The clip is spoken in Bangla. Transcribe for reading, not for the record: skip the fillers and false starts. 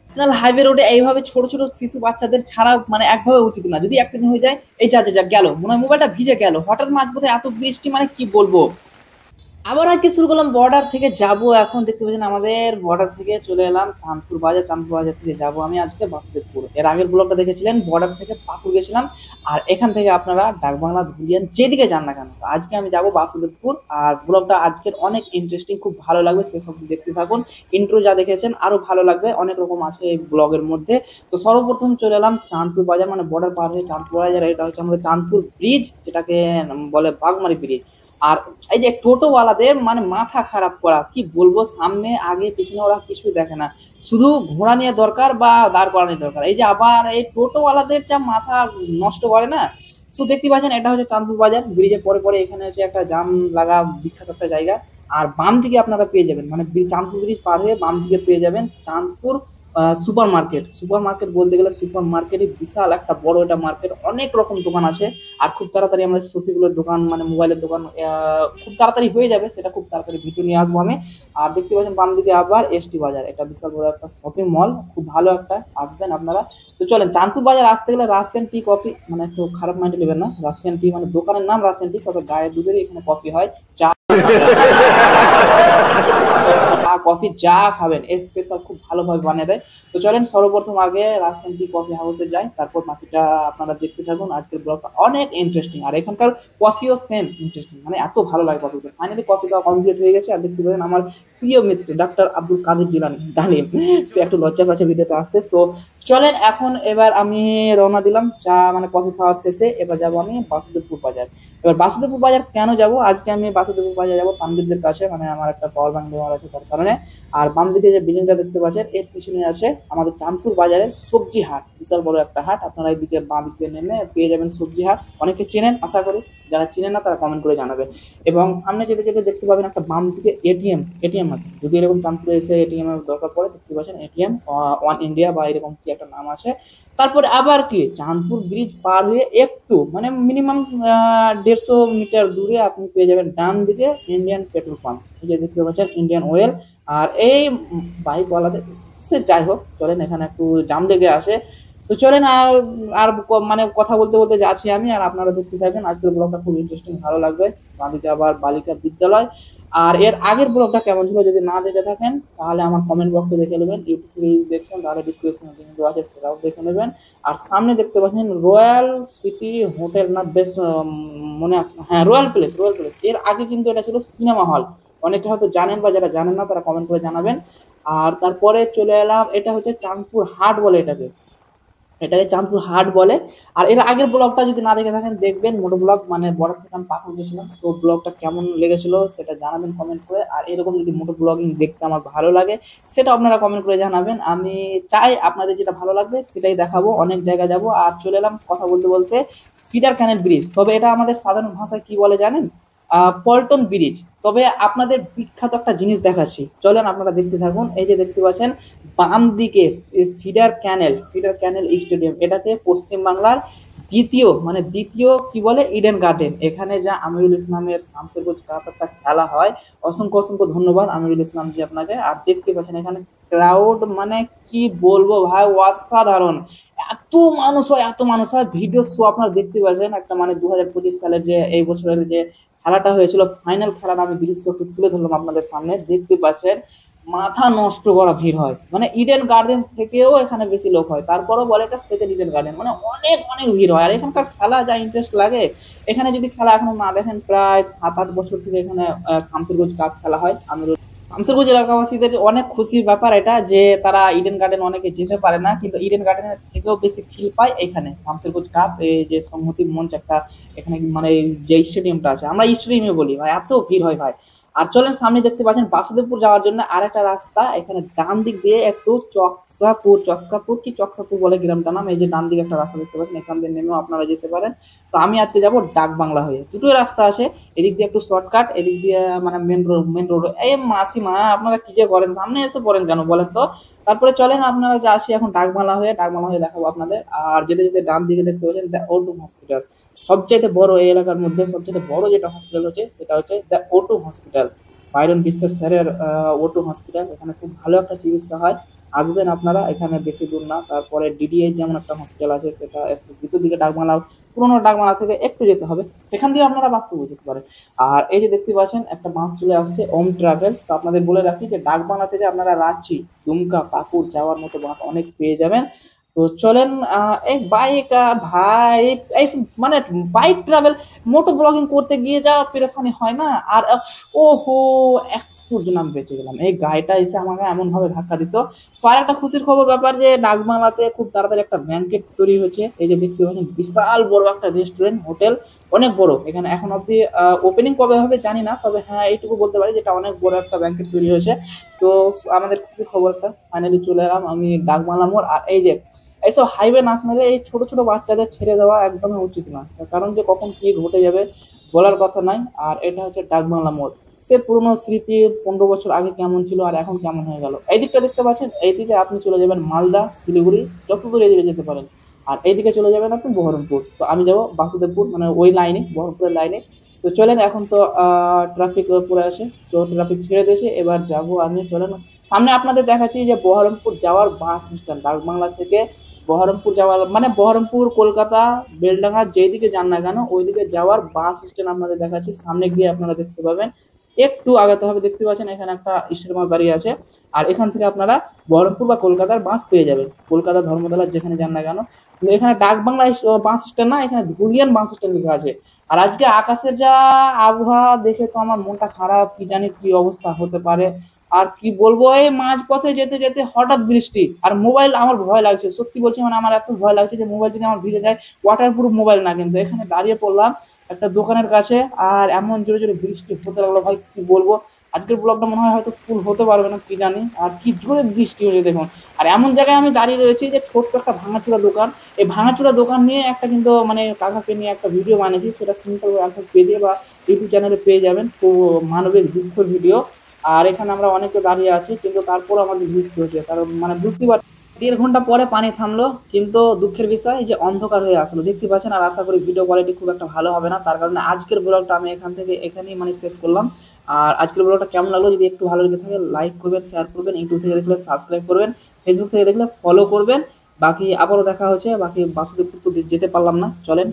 ন্যাশনাল হাইওয়ে রোডে এইভাবে ছোট ছোট শিশু বাচ্চাদের ছাড়া মানে একভাবে উচিত না, যদি অ্যাক্সিডেন্ট হয়ে যায় এই যা যা যা গেল, মনে হয় মোবাইলটা ভিজে গেল হঠাৎ মাঝপথে এত বৃষ্টি, মানে কি বলবো। আবার আজকে শুরু করলাম বর্ডার থেকে যাব, এখন দেখতে পাচ্ছেন আমাদের বর্ডার থেকে চলে এলাম চাঁদপুর বাজার, চাঁদপুর বাজার থেকে যাব আমি আজকে বাসুদেবপুর। এর আগের ব্লগটা দেখেছিলেন বর্ডার থেকে পাকুড় গেছিলাম, আর এখান থেকে আপনারা ডাকবাংলা ধুলিয়ান যেদিকে যান না কেন, তো আজকে আমি যাব বাসুদেবপুর। আর ব্লগটা আজকের অনেক ইন্টারেস্টিং, খুব ভালো লাগবে, সেসব দেখতে থাকুন। ইন্ট্রো যা দেখেছেন আরো ভালো লাগবে, অনেক রকম আছে এই ব্লগের মধ্যে। তো সর্বপ্রথম চলে এলাম চাঁদপুর বাজার, মানে বর্ডার পার হয়ে চাঁদপুর বাজার। এটা হচ্ছে আমাদের চাঁদপুর ব্রিজ, যেটাকে বলে বাগমারি ব্রিজ। আর এই যে টোটোওয়ালাদের মানে মাথা খারাপ করা, কি বলবো, সামনে আগে পিছনে ওরা কিছুই দেখে না, শুধু ঘোড়া নিয়ে দরকার বা দাঁড় করানোর দরকার। এই যে আবার এই টোটোওয়ালাদের যা মাথা নষ্ট করে না। তো দেখতে পাচ্ছেন এটা হচ্ছে চাঁদপুর বাজার, ব্রিজের পরে পরে এখানে হচ্ছে একটা জাম লাগা বিখ্যাত একটা জায়গা। আর বাম দিকে আপনারা পেয়ে যাবেন, মানে চাঁদপুর ব্রিজ পার হয়ে বাম দিকে পেয়ে যাবেন Chandpur super market. Super market বলতে গেলে সুপার মার্কেটই বিশাল একটা বড় এটা মার্কেট, অনেক রকম দোকান আছে। আর খুব তাড়াতাড়ি আমাদের সফিগুলোর দোকান, মানে মোবাইলের দোকান খুব তাড়াতাড়ি হয়ে যাবে, সেটা খুব তাড়াতাড়ি ভিডিও নিয়ে আসবো আমি। আর দেখতে পাচ্ছেন বাম দিকে আবার এসটি বাজার, এটা বিশাল বড় একটা শপিং মল, খুব ভালো একটা, আসবেন আপনারা। তো চলেন, চাঁদপুর বাজার আসতে গেলে রাশিয়ান টি কফি, মানে একটু খারাপ মাইন্ডে নেবেন না, রাশিয়ান টি মানে দোকানের নাম রাশিয়ান টি, তবে গায়ের দুধেরই এখানে কফি হয়, চা চা কফি যা খাবেন স্পেশাল খুব ভালোভাবে বানিয়ে দেয়। তো চলেন সর্বপ্রথম আগে রাজশাহী টি কফি হাউসে যাই, তারপর বাকিটা আপনারা দেখতে থাকুন। আজকের ব্লগটা অনেক ইন্টারেস্টিং, আর এখানকার কফিও সেম ইন্টারেস্টিং, মানে এত ভালো লাগে কফি। ফাইনালি কফি খাওয়া কমপ্লিট হয়ে গেছে, আর দেখতে পাবেন আমার প্রিয় মিত্র ডাক্তার আব্দুল কাদের জিলানী ডালিম, সে একটু লজ্জা পাচ্ছে ভিডিওতে আসতে। সো চলেন এখন, এবার আমি রওনা দিলাম চা মানে কফি খাওয়ার শেষে, এবার যাবো আমি বাসুদেবপুর বাজার। এবার বাসুদেবপুর বাজার কেন যাব, আজকে আমি বাসুদেবপুর বাজার যাবো তানভীরদের কাছে, মানে আমার একটা পাওয়ার ব্যাংক দেওয়ার আছে তার কারণে। আর বাম দিকে যে বিল্ডিংটা দেখতে পাচ্ছেন এর পিছনে আছে আমাদের চাঁদপুর বাজারের সবজি হাট, বিশাল বড় একটা হাট। আপনারা এইদিকে বাঁ দিকে নেমে পেয়ে যাবেন সবজি হাট, অনেকে চেনেন আশা করি, যারা চেনেন না তারা কমেন্ট করে জানাবেন। এবং সামনে যেতে যেতে দেখতে পাবেন একটা বাম দিকে এটিএম, এটিএম আছে, যদি এরকম চাঁদপুরে এসে এটিএম এর দরকার পড়ে, দেখতে পাচ্ছেন এটিএম ওয়ান ইন্ডিয়া বা এরকম কি একটা নাম আছে। তারপরে আবার কি চাঁদপুর ব্রিজ পার হয়ে একটু মানে মিনিমাম 150 মিটার দূরে আপনি পেয়ে যাবেন ডান দিকে ইন্ডিয়ান পেট্রোল পাম্প, এই যে দেখতে পাচ্ছেন ইন্ডিয়ান অয়েল। আর এই বাইকওয়ালাদের, সে যাই হোক, চলেন এখানে একটু জাম লেগে আসে। তো চলেন আর আর মানে কথা বলতে বলতে যাচ্ছি আমি, আর আপনারা দেখতে থাকেন, আজকের ব্লগটা খুব ইন্টারেস্টিং, ভালো লাগবে। বাঁদিকে আবার বালিকা বিদ্যালয়। আর এর আগের ব্লগটা কেমন ছিল যদি না দেখে থাকেন তাহলে আমার কমেন্ট বক্সে দেখে নেবেন, ইউটিউব থেকে যদি দেখছেন তাহলে ডিসক্রিপশনে কিন্তু আছে, সেটাও দেখে নেবেন। আর সামনে দেখতে পাচ্ছেন রয়্যাল সিটি হোটেল, না বেশ মনে আছে, হ্যাঁ রয়্যাল প্লেস, রয়্যাল প্লেস। এর আগে কিন্তু এটা ছিল সিনেমা হল, অনেকে হয়তো জানেন বা যারা জানেন না তারা কমেন্ট করে জানাবেন। আর তারপরে চলে এলাম, এটা হচ্ছে চাঁদপুর হাট বলে এটাকে, এটাকে চাঁদপুর হাট বলে। আর এর আগের ব্লগটা যদি না দেখে থাকেন দেখবেন, মোটো ব্লগ, মানে বর্ডার থেকে আমি পাকুড় গেছিলাম, সো ব্লগটা কেমন লেগেছিল সেটা জানাবেন কমেন্ট করে। আর এরকম যদি মোটো ব্লগিং দেখতে আমার ভালো লাগে সেটা আপনারা কমেন্ট করে জানাবেন, আমি চাই আপনাদের যেটা ভালো লাগবে সেটাই দেখাবো। অনেক জায়গা যাব। আর চলে এলাম কথা বলতে বলতে ফিডার ক্যানেল ব্রিজ, তবে এটা আমাদের সাধারণ ভাষায় কি বলে জানেন, পল্টন ব্রিজ। তবে আপনাদের বিখ্যাত একটা জিনিস দেখাচ্ছি, চলেন আপনারা দেখতে থাকুন। এই যে দেখতে পাচ্ছেন বাম দিকে ফিডার ক্যানেল, ফিডার ক্যানেল স্টেডিয়াম, এটাকে পশ্চিম বাংলার দ্বিতীয় মানে দ্বিতীয় কি বলে ইডেন গার্ডেন। এখানে যা আমিরুল ইসলামের শামসেরগঞ্জ কাপ একটা খেলা হয়, অসংখ্য অসংখ্য ধন্যবাদ আমিরুল ইসলাম জি আপনাকে। আর দেখতে পাচ্ছেন এখানে ক্রাউড, মানে কি বলবো ভাই, অসাধারণ, এত মানুষ হয়, এত মানুষ হয়। ভিডিও শো আপনারা দেখতে পাচ্ছেন একটা, মানে 2025 সালের যে এই বছরের যে খেলাটা হয়েছিল, ফাইনাল খেলার আমি দৃশ্য একটু তুলে ধরলাম আপনাদের সামনে, দেখতে পাচ্ছেন মাথা নষ্ট করা ভিড় হয়, মানে ইডেন গার্ডেন থেকেও এখানে বেশি লোক হয়, তারপরও বলে এটা সেকেন্ড ইডেন গার্ডেন, মানে অনেক অনেক ভিড় হয়। আর এখানকার খেলা যা ইন্টারেস্ট লাগে, এখানে যদি খেলা এখনো না দেখেন, প্রায় 7-8 বছর থেকে এখানে শামসেরগঞ্জ কাপ খেলা হয়। আমি শামসেরগঞ্জ এলাকাবাসীদের অনেক খুশির ব্যাপার এটা, যে তারা ইডেন গার্ডেন অনেকে যেতে পারে না, কিন্তু ইডেন গার্ডেনের থেকেও বেশি ফিল পায় এখানে শামসেরগঞ্জ কাপ, এই যে সংহতি মঞ্চ একটা এখানে, মানে যে স্টেডিয়ামটা আছে, আমরা স্টেডিয়ামে বলি ভাই, এত ভিড় হয় ভাই। আর চলেন সামনে দেখতে পাচ্ছেন বাসুদেবপুর যাওয়ার জন্য আরেকটা রাস্তা, এখানে ডান দিক দিয়ে একটু চস্কাপুর কি চকসাপুর বলে গ্রামটা নাম, এই যে ডান দিকে একটা রাস্তা দেখতে পাচ্ছেন, এখান দিয়ে নেমেও আপনারা যেতে পারেন। তো আমি আজকে যাব ডাক বাংলা হয়ে, দুটোই রাস্তা আছে, এদিক দিয়ে একটু শর্টকাট, এদিক দিয়ে মানে মেন রোড। এই মাসিমা আপনারা কি যে করেন, সামনে এসে পড়েন কেন বলেন তো। তারপরে চলেন আপনারা যে আসি এখন ডাকবাংলা হয়ে, ডাকবাংলা হয়ে দেখাবো আপনাদের। আর যেতে যেতে ডান দিকে দেখতে পাচ্ছেন দ্য ওটু হসপিটাল, সবচাইতে বড় এই এলাকার মধ্যে সবচাইতে বড় যেটা হসপিটাল হচ্ছে সেটা হচ্ছে দ্য ওটু হসপিটাল, বাইরন বিশ্বের স্যারের ওটু হসপিটাল। এখানে খুব ভালো একটা চিকিৎসা হয়, আসবেন আপনারা, এখানে বেশি দূর না। তারপরে ডিডিএইচ যেমন একটা হসপিটাল আছে, সেটা একটু ভিতর দিকে ডাকবাংলা, পুরোনো ডাকবাংলা থেকে একটু যেতে হবে, সেখান দিয়ে আপনারা বাস পেয়ে যেতে পারেন। আর এই যে দেখতে পাচ্ছেন একটা বাস চলে আসছে ওম ট্রাভেলস। তো আপনাদের বলে রাখি যে ডাকবাংলা থেকে আপনারা রাঁচি, দুমকা, পাকুড় যাওয়ার মতো বাস অনেক পেয়ে যাবেন। তো চলেন, এই বাইক, বাইক এই মানে বাইক ট্রাভেল, মোটো ব্লগিং করতে গিয়ে যা পেরেশানি হয় না। আর ওহো, একটুর জন্য আমি বেঁচে গেলাম, এই গাড়িটা এসে আমাকে এমন ভাবে ধাক্কা দিত। তো আর একটা খুশির খবর ব্যাপার যে ডাকবাংলাতে খুব তাড়াতাড়ি একটা ব্যাংকেট তৈরি হয়েছে। এই যে দেখতে পাচ্ছেন বিশাল বড় একটা রেস্টুরেন্ট, হোটেল, অনেক বড়। এখানে এখন অব্দি ওপেনিং কবে হবে জানি না, তবে হ্যাঁ এইটুকু বলতে পারি যেটা অনেক বড় একটা ব্যাংকেট তৈরি হয়েছে। তো আমাদের খুশির খবরটা ফাইনালি চলে এলাম আমি ডাকবাংলা মোড়। আর এই যে এইসব হাইওয়ে ন্যাশনালে এই ছোট ছোট বাচ্চাদের ছেড়ে দেওয়া একদমই উচিত না, তার কারণ যে কখন কি ঘটে যাবে বলার কথা নাই। আর এটা হচ্ছে ডাকবাংলা মোড়, সে পুরনো স্মৃতি, 15 বছর আগে কেমন ছিল আর এখন কেমন হয়ে গেল। এই দিকটা দেখতে পাচ্ছেন, এইদিকে আপনি চলে যাবেন মালদা, শিলিগুড়ি, যতদূর এইদিকে যেতে পারেন। আর এইদিকে চলে যাবেন আপনি বহরমপুর। তো আমি যাব বাসুদেবপুর, মানে ওই লাইনে, বহরমপুরের লাইনে। তো চলেন, এখন তো ট্রাফিক পুরো আছে, সো ট্রাফিক ছেড়ে দিয়েছে, এবার যাব আমি। চলেন, সামনে আপনাদের দেখাচ্ছি যে বহরমপুর যাওয়ার বাস স্ট্যান্ড, ডাকবাংলা থেকে বহরমপুর যাওয়ার, মানে বহরমপুর, কলকাতা, বেলডাঙ্গা যেদিকে যান না কেন ওইদিকে যাওয়ার বাস স্ট্যান্ড আপনাদের দেখাচ্ছি। সামনে গিয়ে আপনারা দেখতে পাবেন, একটু আগাতে হবে, দেখতে পাচ্ছেন এখানে একটা স্টেট বাস দাঁড়িয়ে আছে। আর এখান থেকে আপনারা বহরমপুর বা কলকাতার বাস পেয়ে যাবেন, কলকাতা ধর্মতলা যেখানে যান না কেন। কিন্তু এখানে ডাকবাংলা বাস স্ট্যান্ড না, এখানে ধুলিয়ান বাস স্ট্যান্ড লেখা আছে। আর আজকে আকাশের যা আবহাওয়া দেখে তো আমার মনটা খারাপ, কি জানি কি অবস্থা হতে পারে। আর কি বলবো, এই মাঝ পথে যেতে যেতে হঠাৎ বৃষ্টি, আর মোবাইল আমার ভয় লাগছে, সত্যি বলছি, মানে আমার এত ভয় লাগছে যে মোবাইল যদি আমার ভিজে যায়। ওয়াটার প্রুফ মোবাইল না, কিন্তু এখানে দাঁড়িয়ে পড়লাম একটা দোকানের কাছে, আর এমন জোরে জোরে বৃষ্টি হতে লাগলো, ভাই কি বলবো। আজকের ব্লগটা মনে হয় হয়তো ফুল হতে পারবে না, কি জানি। আর কি জোরে বৃষ্টি হয়েছে দেখুন। আর এমন জায়গায় আমি দাঁড়িয়ে রয়েছি যে ছোট্ট একটা ভাঙাচোরা দোকান, এই ভাঙাচোরা দোকান নিয়ে একটা কিন্তু মানে কাকাকে নিয়ে একটা ভিডিও বানিয়েছি, সেটা সিম্পল একটা পেজে বা ইউটিউব চ্যানেলে পেয়ে যাবেন, তো মানবিক দুঃখের ভিডিও। আর এখানে আমরা অনেকে দাঁড়িয়ে আছি, কিন্তু তারপর আমাদের বৃষ্টি হচ্ছে, কারণ মানে বুঝতে পারছি 1.5 ঘন্টা পরে পানি থামলো, কিন্তু দুঃখের বিষয় যে অন্ধকার হয়ে আসলো, দেখতে পাচ্ছেন। আর আশা করি ভিডিও কোয়ালিটি খুব একটা ভালো হবে না, তার কারণে আজকের ব্লগটা আমি এখানেই মানে শেষ করলাম। আর আজকের ব্লগটা কেমন লাগলো, যদি একটু ভালো লেগে থাকে লাইক করবেন, শেয়ার করবেন, ইউটিউব থেকে দেখলে সাবস্ক্রাইব করবেন, ফেসবুক থেকে দেখলে ফলো করবেন। বাকি আবারও দেখা হচ্ছে, বাকি বাসুদেবপুর তো যেতে পারলাম না, চলেন।